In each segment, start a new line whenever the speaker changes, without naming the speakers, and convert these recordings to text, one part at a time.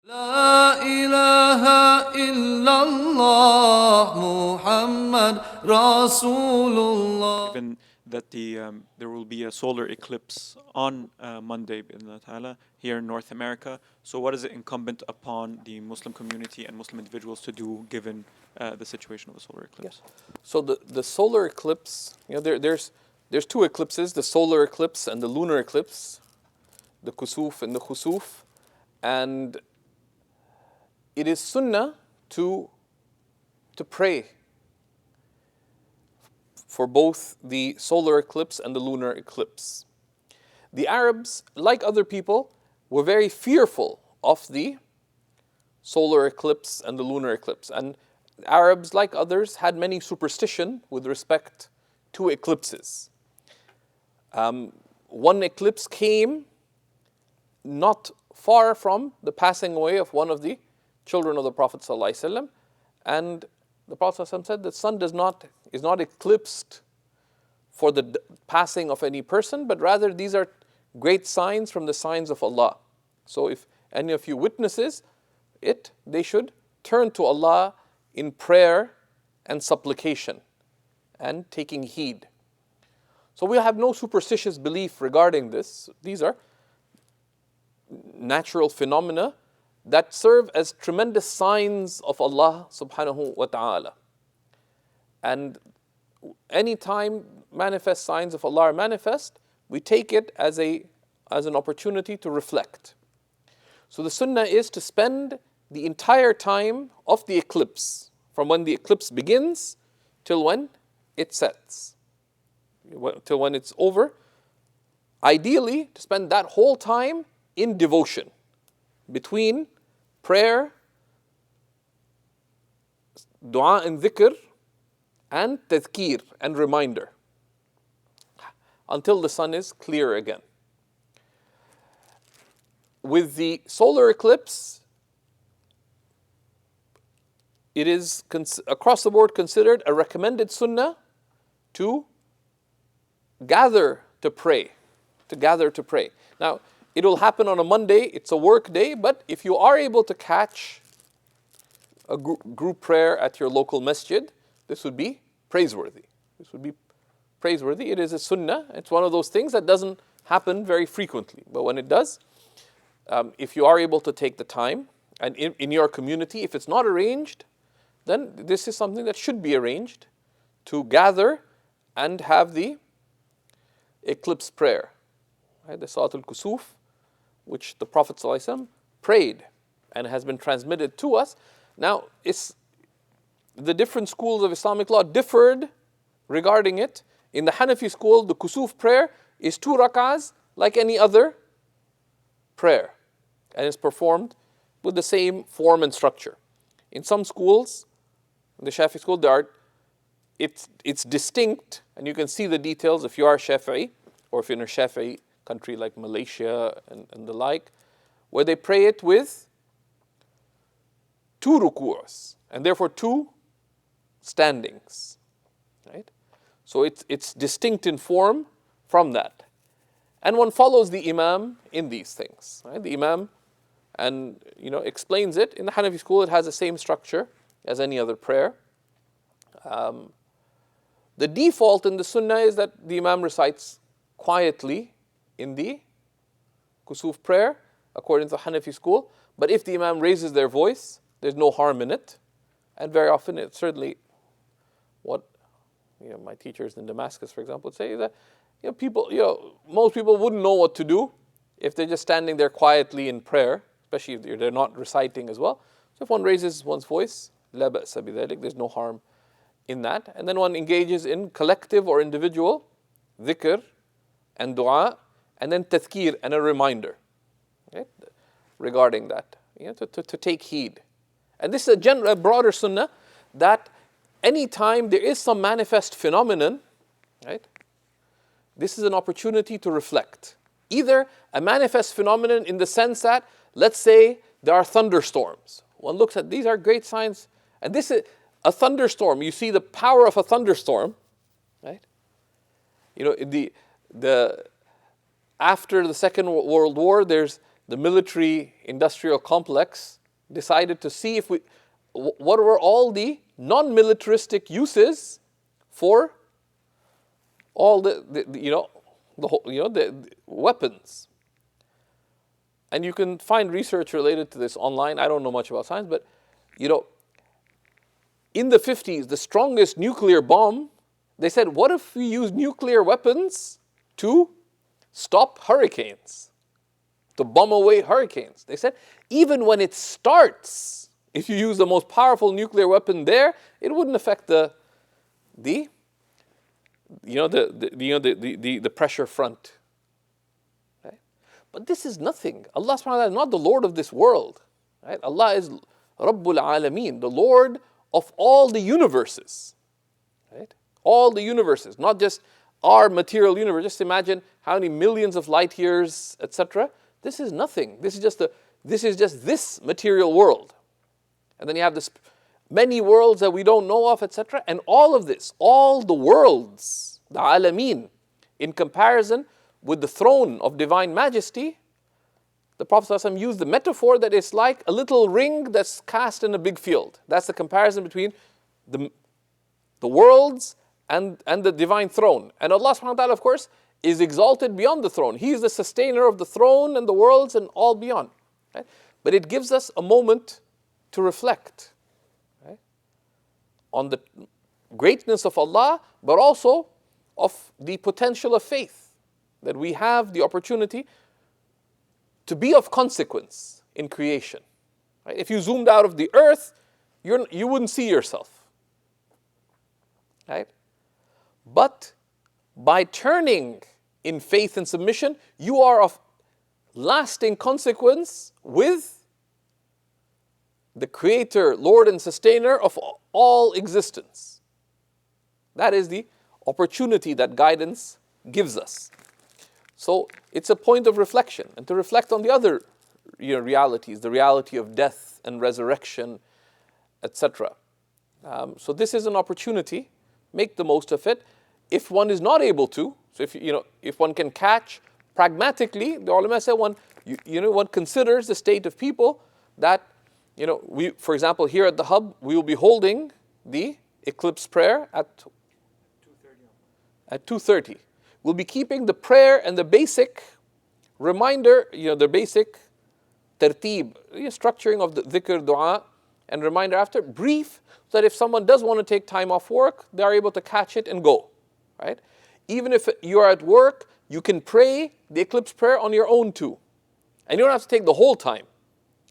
لا إله إلا الله محمد رسول الله.
Given that there will be a solar eclipse on Monday بإذن الله here in North America, so what is it incumbent upon the Muslim community and Muslim individuals to do given the situation of a solar eclipse?
Yes. So the solar eclipse, there's two eclipses, the solar eclipse and the lunar eclipse, the kusuf and the khusuf, and it is sunnah to pray for both the solar eclipse and the lunar eclipse. The Arabs, like other people, were very fearful of the solar eclipse and the lunar eclipse. And Arabs, like others, had many superstition with respect to eclipses. One eclipse came not far from the passing away of one of the children of the Prophet ﷺ, and the Prophet ﷺ said the sun is not eclipsed for the passing of any person, but rather these are great signs from the signs of Allah. So if any of you witnesses it, they should turn to Allah in prayer and supplication and taking heed. So we have no superstitious belief regarding this. These are natural phenomena that serve as tremendous signs of Allah subhanahu wa ta'ala. And anytime manifest signs of Allah are manifest, we take it as an opportunity to reflect. So the sunnah is to spend the entire time of the eclipse, from when the eclipse begins till when it sets, till when it's over. Ideally, to spend that whole time in devotion, between prayer, dua and dhikr, and tadhkir and reminder, until the sun is clear again. With the solar eclipse, it is across the board considered a recommended sunnah to gather to pray. Now, it will happen on a Monday, it's a work day, but if you are able to catch a group prayer at your local masjid, this would be praiseworthy. It is a sunnah. It's one of those things that doesn't happen very frequently. But when it does, if you are able to take the time, and in your community, if it's not arranged, then this is something that should be arranged, to gather and have the eclipse prayer, right? The Salatul Kusuf, which the Prophet ﷺ prayed and has been transmitted to us. Now, the different schools of Islamic law differed regarding it. In the Hanafi school, the Kusuf prayer is 2 rak'ahs like any other prayer, and is performed with the same form and structure. In some schools, in the Shafi school, it's distinct, and you can see the details if you are Shafi'i, or if you're in a Shafi'i country like Malaysia and the like, where they pray it with 2 ruku'as, and therefore 2 standings, right? So it's distinct in form from that. And one follows the Imam in these things, right? The Imam explains it. In the Hanafi school, it has the same structure as any other prayer. The default in the Sunnah is that the Imam recites quietly in the Kusuf prayer, according to the Hanafi school. But if the Imam raises their voice, there's no harm in it. And very often, it's certainly what my teachers in Damascus, for example, would say, that most people wouldn't know what to do if they're just standing there quietly in prayer, especially if they're not reciting as well. So if one raises one's voice, لا بأس بذلك, there's no harm in that. And then one engages in collective or individual dhikr and dua, and then tadhkir and a reminder, right, regarding that, to take heed. And this is a broader sunnah, that anytime there is some manifest phenomenon, right, this is an opportunity to reflect. Either a manifest phenomenon in the sense that, let's say, there are thunderstorms. One looks at, these are great signs, and this is a thunderstorm. You see the power of a thunderstorm, right? After the Second World War, there's the military industrial complex decided to see if what were all the non-militaristic uses for all the weapons. And you can find research related to this online. I don't know much about science, but in the 50s, the strongest nuclear bomb, they said, what if we use nuclear weapons to stop hurricanes, to bomb away hurricanes? They said, even when it starts, if you use the most powerful nuclear weapon there, it wouldn't affect the pressure front. Right? But this is nothing. Allah subhanahu wa ta'ala is not the Lord of this world. Right? Allah is Rabbul Alameen, the Lord of all the universes. Right? All the universes, not just our material universe. Just imagine how many millions of light years, etc. This is nothing. This is just this material world. And then you have this many worlds that we don't know of, etc. And all of this, all the worlds, the alameen, in comparison with the throne of divine majesty, the Prophet ﷺ used the metaphor that it's like a little ring that's cast in a big field. That's the comparison between the worlds and the divine throne. And Allah subhanahu wa ta'ala, of course, is exalted beyond the throne. He is the sustainer of the throne and the worlds and all beyond. Right? But it gives us a moment to reflect, right, on the greatness of Allah, but also of the potential of faith, that we have the opportunity to be of consequence in creation. Right? If you zoomed out of the earth, you wouldn't see yourself. Right? But by turning in faith and submission, you are of lasting consequence with the Creator, Lord and Sustainer of all existence. That is the opportunity that guidance gives us. So it's a point of reflection, and to reflect on the other realities, the reality of death and resurrection, etc. So this is an opportunity. Make the most of it. If one is not able to, so if one can catch pragmatically, the ulama say one considers the state of people that, we, for example, here at the hub, we will be holding the eclipse prayer at 2:30. We'll be keeping the prayer and the basic reminder, the basic tartib, structuring of the dhikr, dua, and reminder after, brief, so that if someone does want to take time off work, they are able to catch it and go. Right? Even if you are at work, you can pray the eclipse prayer on your own too. And you don't have to take the whole time.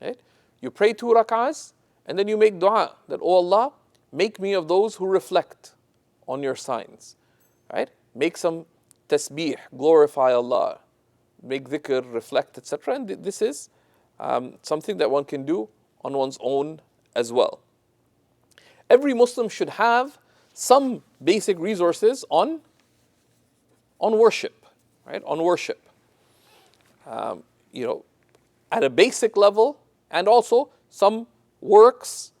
Right? You pray 2 rak'ahs, and then you make dua that, oh Allah, make me of those who reflect on your signs. Right? Make some tasbih, glorify Allah, make dhikr, reflect, etc. And this is something that one can do on one's own as well. Every Muslim should have some basic resources on worship, right? On worship. At a basic level, and also some works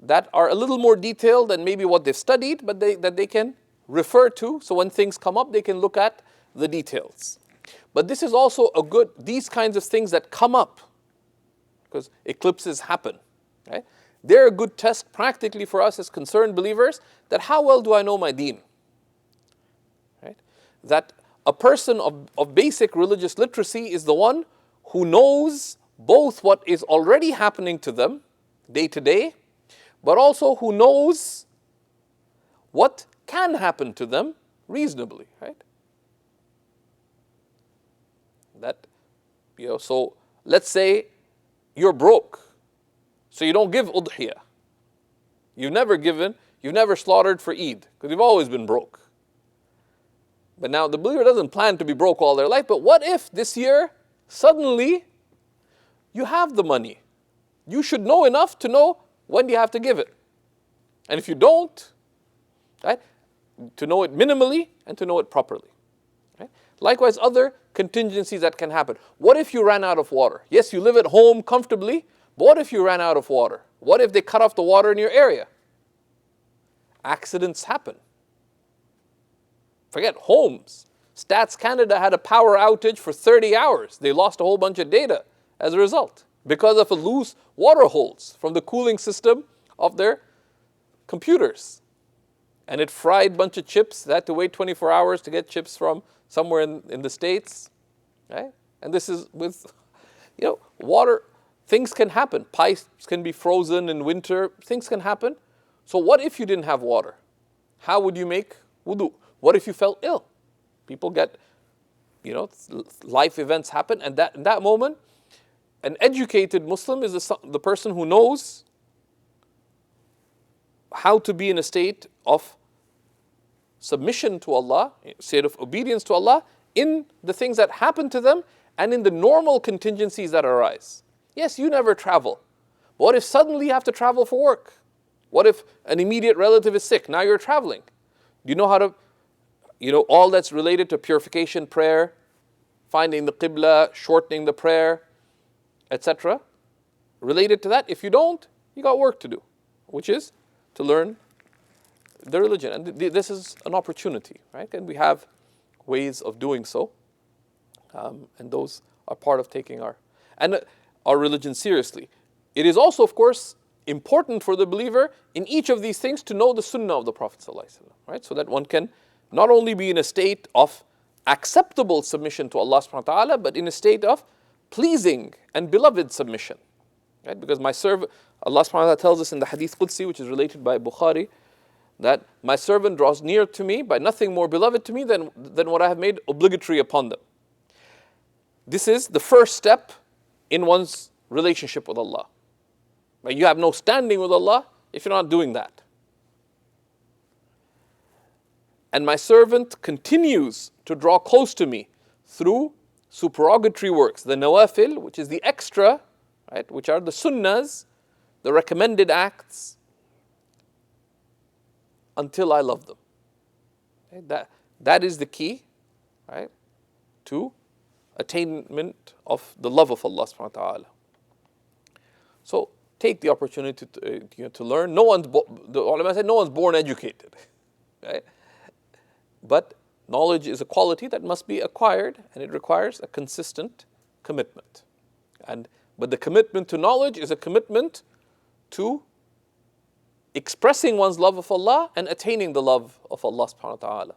that are a little more detailed than maybe what they've studied, but that they can refer to, so when things come up, they can look at the details. But this is also these kinds of things that come up, because eclipses happen, right? They're a good test practically for us as concerned believers, that how well do I know my deen? Right? That a person of basic religious literacy is the one who knows both what is already happening to them day to day, but also who knows what can happen to them reasonably, right? So let's say you're broke, so you don't give udhiyah. You've never slaughtered for Eid, because you've always been broke. But now the believer doesn't plan to be broke all their life, but what if this year, suddenly, you have the money? You should know enough to know when you have to give it. And if you don't, right, to know it minimally and to know it properly. Right? Likewise, other contingencies that can happen. What if you ran out of water? Yes, you live at home comfortably, but what if you ran out of water? What if they cut off the water in your area? Accidents happen. Forget homes. Stats Canada had a power outage for 30 hours. They lost a whole bunch of data as a result because of a loose water hose from the cooling system of their computers. And it fried a bunch of chips. They had to wait 24 hours to get chips from somewhere in the States. Right? And this is with, water. Things can happen. Pipes can be frozen in winter. Things can happen. So what if you didn't have water? How would you make wudu? What if you felt ill? People get, life events happen. And in that moment, an educated Muslim is the person who knows how to be in a state of submission to Allah, state of obedience to Allah, in the things that happen to them and in the normal contingencies that arise. Yes, you never travel. But what if suddenly you have to travel for work? What if an immediate relative is sick? Now you're traveling. Do you know how to, all that's related to purification, prayer, finding the qibla, shortening the prayer, etc. Related to that? If you don't, you got work to do, which is to learn the religion. And this is an opportunity, right? And we have ways of doing so. And those are part of taking our religion seriously. It is also, of course, important for the believer in each of these things to know the sunnah of the Prophet ﷺ, right? So that one can not only be in a state of acceptable submission to Allah subhanahu wa ta'ala, but in a state of pleasing and beloved submission. Right? Because Allah subhanahu wa ta'ala tells us in the Hadith Qudsi, which is related by Bukhari, that my servant draws near to me by nothing more beloved to me than what I have made obligatory upon them. This is the first step in one's relationship with Allah. Right? You have no standing with Allah if you're not doing that. And my servant continues to draw close to me through supererogatory works, the nawafil, which is the extra, right, which are the sunnahs, the recommended acts, until I love them. Okay? That is the key, right, to attainment of the love of Allah subhanahu wa ta'ala. So take the opportunity to learn. The ulama said no one's born educated. Right? But knowledge is a quality that must be acquired, and it requires a consistent commitment. But the commitment to knowledge is a commitment to expressing one's love of Allah and attaining the love of Allah subhanahu wa ta'ala.